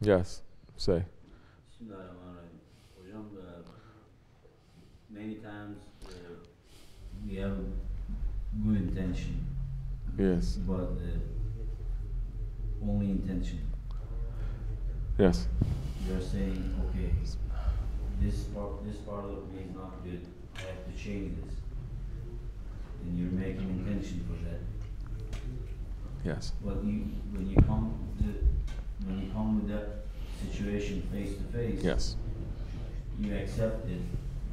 Yes, say. Bismillahirrahmanirrahim. Hocam, many times we have good intention. Yes. But only intention. Yes. You are saying, okay, this part of me is not good. I have to change this. And you're making intention for that. Yes. But when you come with that situation face to face, Yes. you accept it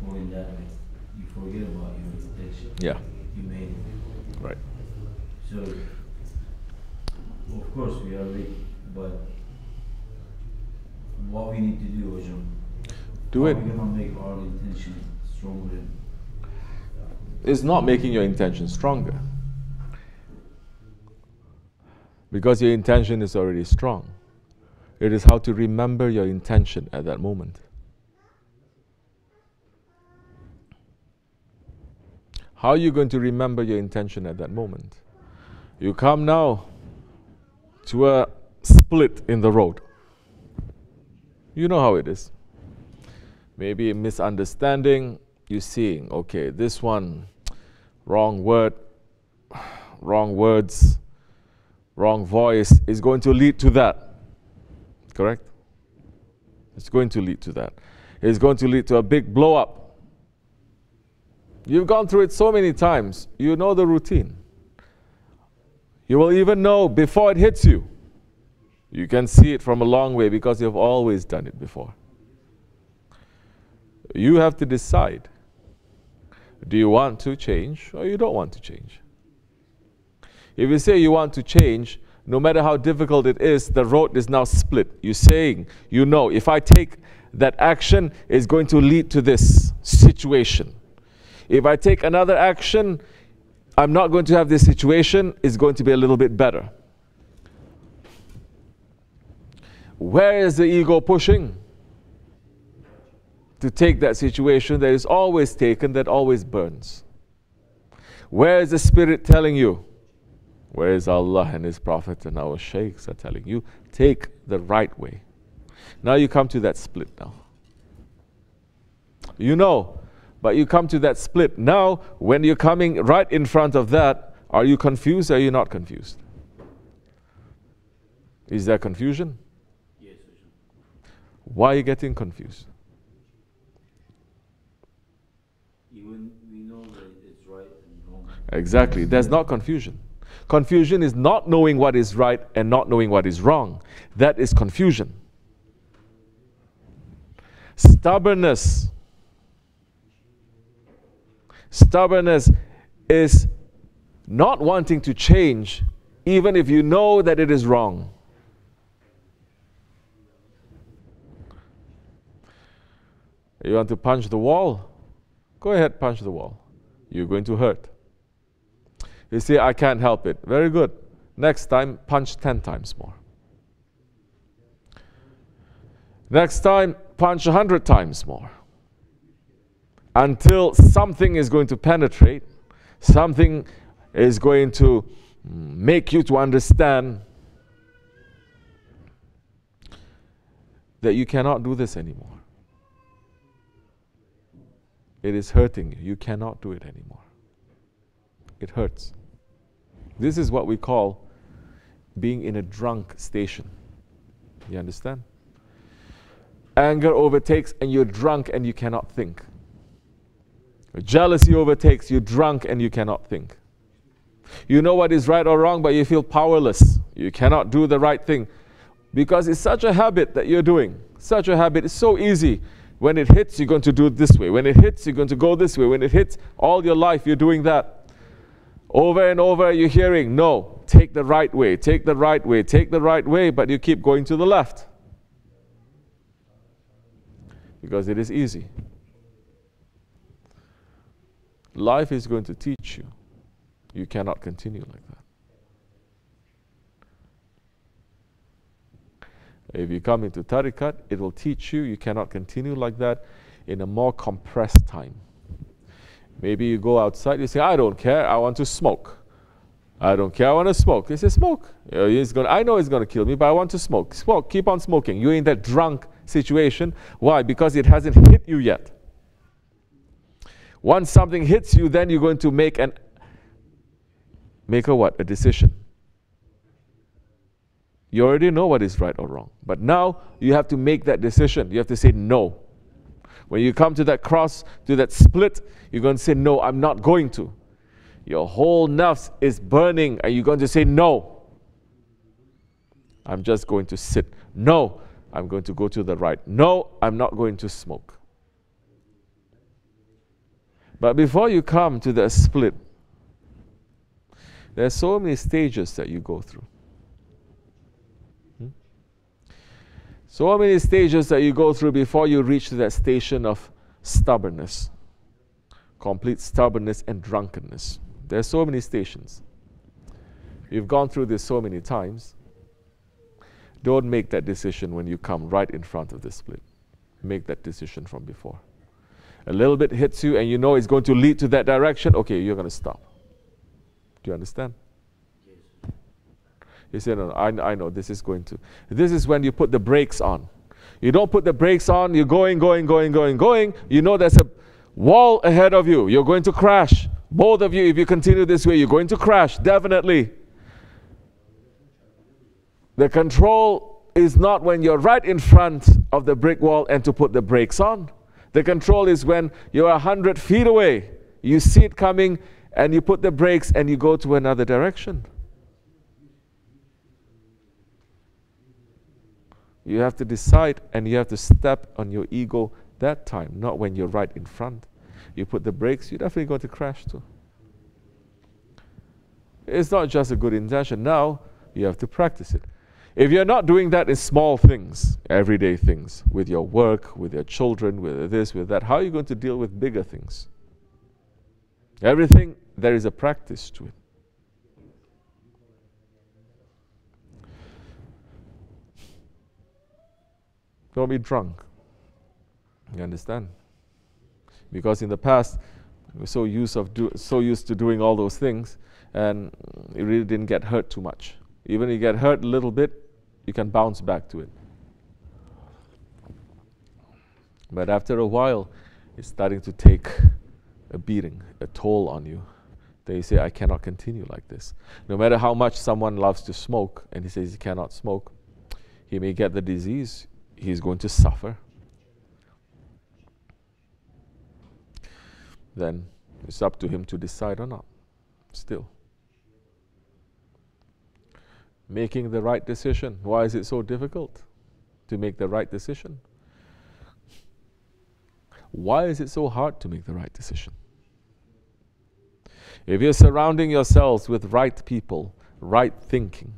going that way. You forget about your intention. Yeah. You made it. Right. So, of course we are weak, but what we need to do, Hocam? Do it. How are we going to make our intention stronger? It's not making your intention stronger. Because your intention is already strong. It is how to remember your intention at that moment. How are you going to remember your intention at that moment? You come now to a split in the road. You know how it is. Maybe a misunderstanding, you're seeing, okay, this one, wrong word, wrong words, wrong voice is going to lead to that. Correct? It's going to lead to that. It's going to lead to a big blow up. You've gone through it so many times. You know the routine. You will even know before it hits you. You can see it from a long way because you've always done it before. You have to decide. Do you want to change or you don't want to change? If you say you want to change, no matter how difficult it is, the road is now split. You're saying, you know, if I take that action, it's going to lead to this situation. If I take another action, I'm not going to have this situation, it's going to be a little bit better. Where is the ego pushing? To take that situation that is always taken, that always burns. Where is the spirit telling you? Where is Allah and His Prophet and our sheikhs are telling you, take the right way. Now you come to that split now. You know, but you come to that split. Now, when you're coming right in front of that, are you confused or are you not confused? Is there confusion? Yes. Why are you getting confused? Even we know that it's right and wrong. Exactly. There's not confusion. Confusion is not knowing what is right and not knowing what is wrong. That is confusion. Stubbornness. Stubbornness is not wanting to change even if you know that it is wrong. You want to punch the wall? Go ahead, punch the wall. You're going to hurt. You say, I can't help it. Very good. Next time, punch 10 times more. Next time, punch 100 times more. Until something is going to penetrate, something is going to make you to understand that you cannot do this anymore. It is hurting you. You cannot do it anymore. It hurts. This is what we call being in a drunk station. You understand? Anger overtakes and you're drunk and you cannot think. Jealousy overtakes, you're drunk and you cannot think. You know what is right or wrong, but you feel powerless. You cannot do the right thing because it's such a habit that you're doing. Such a habit. It's so easy. When it hits, you're going to do it this way. When it hits, you're going to go this way. When it hits, all your life, you're doing that. Over and over, you're hearing, no, take the right way, take the right way, take the right way, but you keep going to the left. Because it is easy. Life is going to teach you. You cannot continue like that. If you come into tariqat, it will teach you cannot continue like that in a more compressed time. Maybe you go outside, you say, I don't care, I want to smoke. I don't care, I want to smoke. He says, smoke. I know it's going to kill me, but I want to smoke. Smoke, keep on smoking. You're in that drunk situation. Why? Because it hasn't hit you yet. Once something hits you, then you're going to make a what? A decision. You already know what is right or wrong. But now you have to make that decision. You have to say no. When you come to that cross, to that split, you're going to say, no, I'm not going to. Your whole nafs is burning and you're going to say, no, I'm just going to sit. No, I'm going to go to the right. No, I'm not going to smoke. But before you come to the split, there are so many stages that you go through. So many stages that you go through before you reach that station of stubbornness, complete stubbornness and drunkenness. There are so many stations. You've gone through this so many times. Don't make that decision when you come right in front of the split. Make that decision from before. A little bit hits you and you know it's going to lead to that direction. Okay, you're going to stop. Do you understand? Yes. You say, no, I know this is going to. This is when you put the brakes on. You don't put the brakes on, you're going. You know there's a wall ahead of you. You're going to crash. Both of you, if you continue this way, you're going to crash, definitely. The control is not when you're right in front of the brick wall and to put the brakes on. The control is when you're 100 feet away. You see it coming and you put the brakes and you go to another direction. You have to decide and you have to step on your ego that time, not when you're right in front. You put the brakes, you're definitely going to crash too. It's not just a good intention. Now, you have to practice it. If you're not doing that in small things, everyday things, with your work, with your children, with this, with that, how are you going to deal with bigger things? Everything, there is a practice to it. Don't be drunk. You understand? Because in the past, we were so used to doing all those things, and it really didn't get hurt too much. Even if you get hurt a little bit, you can bounce back to it. But after a while, it's starting to take a beating, a toll on you. Then you say, I cannot continue like this. No matter how much someone loves to smoke, and he says he cannot smoke, he may get the disease, he's going to suffer. Then it's up to him to decide or not, still. Making the right decision. Why is it so difficult to make the right decision? Why is it so hard to make the right decision? If you're surrounding yourselves with right people, right thinking,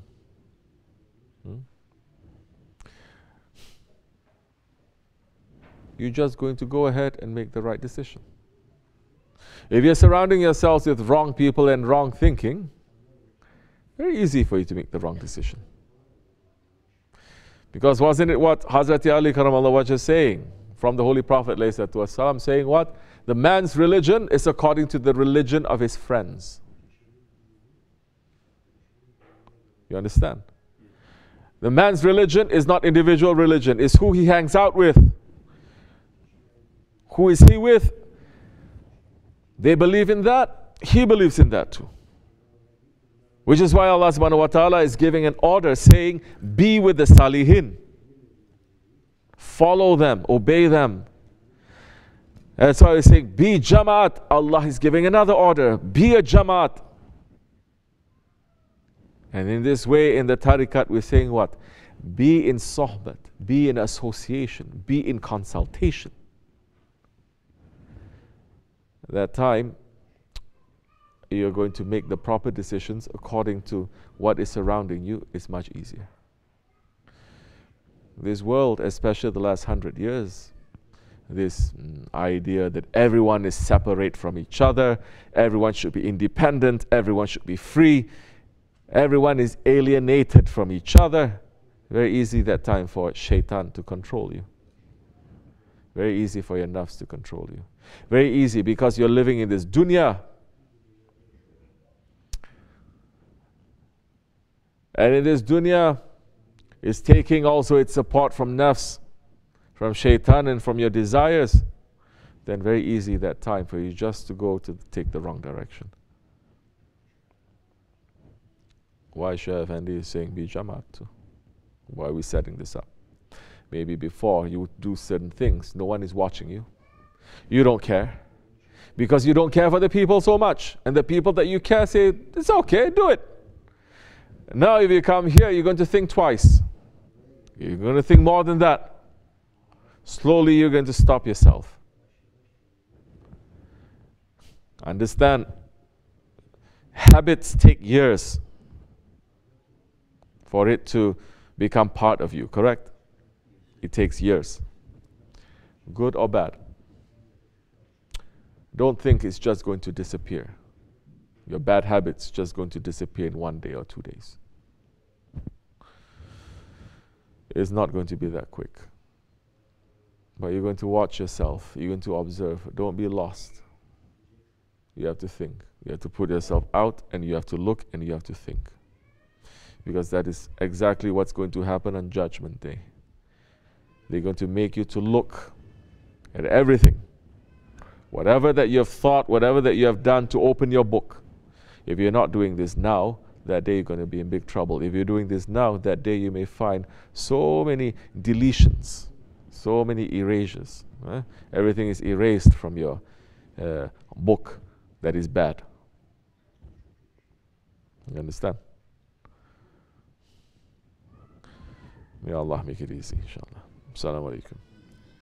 you're just going to go ahead and make the right decision. If you're surrounding yourselves with wrong people and wrong thinking, very easy for you to make the wrong decision. Because wasn't it what Hazrat Ali Karamallah was just saying from the Holy Prophet ﷺ, saying what? The man's religion is according to the religion of his friends. You understand? The man's religion is not individual religion, it's who he hangs out with. Who is he with? They believe in that, he believes in that too. Which is why Allah subhanahu wa ta'ala is giving an order saying, be with the salihin. Follow them, obey them. And that's why he's saying, be jamaat. Allah is giving another order, be a jamaat. And in this way, in the tariqat, we're saying what? Be in sohbat, be in association, be in consultation. At that time, you're going to make the proper decisions according to what is surrounding you. Is much easier. This world, especially the last 100 years, this idea that everyone is separate from each other, everyone should be independent, everyone should be free, everyone is alienated from each other. Very easy that time for shaitan to control you. Very easy for your nafs to control you. Very easy because you're living in this dunya. And in this dunya, is taking also its support from nafs, from shaitan and from your desires, then very easy that time for you just to go to take the wrong direction. Why Shaykh Effendi is saying be Jamaat too? Why are we setting this up? Maybe before you would do certain things, no one is watching you. You don't care. Because you don't care for the people so much. And the people that you care say, it's okay, do it. Now if you come here, you're going to think twice. You're going to think more than that. Slowly you're going to stop yourself. Understand, habits take years for it to become part of you, correct? It takes years. Good or bad. Don't think it's just going to disappear. Your bad habits just going to disappear in 1 day or 2 days. It's not going to be that quick. But you're going to watch yourself. You're going to observe. Don't be lost. You have to think. You have to put yourself out and you have to look and you have to think. Because that is exactly what's going to happen on Judgment Day. They're going to make you to look at everything. Whatever that you have thought, whatever that you have done, to open your book. If you're not doing this now, that day you're going to be in big trouble. If you're doing this now, that day you may find so many deletions, so many erasures. Everything is erased from your book that is bad. You understand? May Allah make it easy, inshallah. Assalamu alaikum.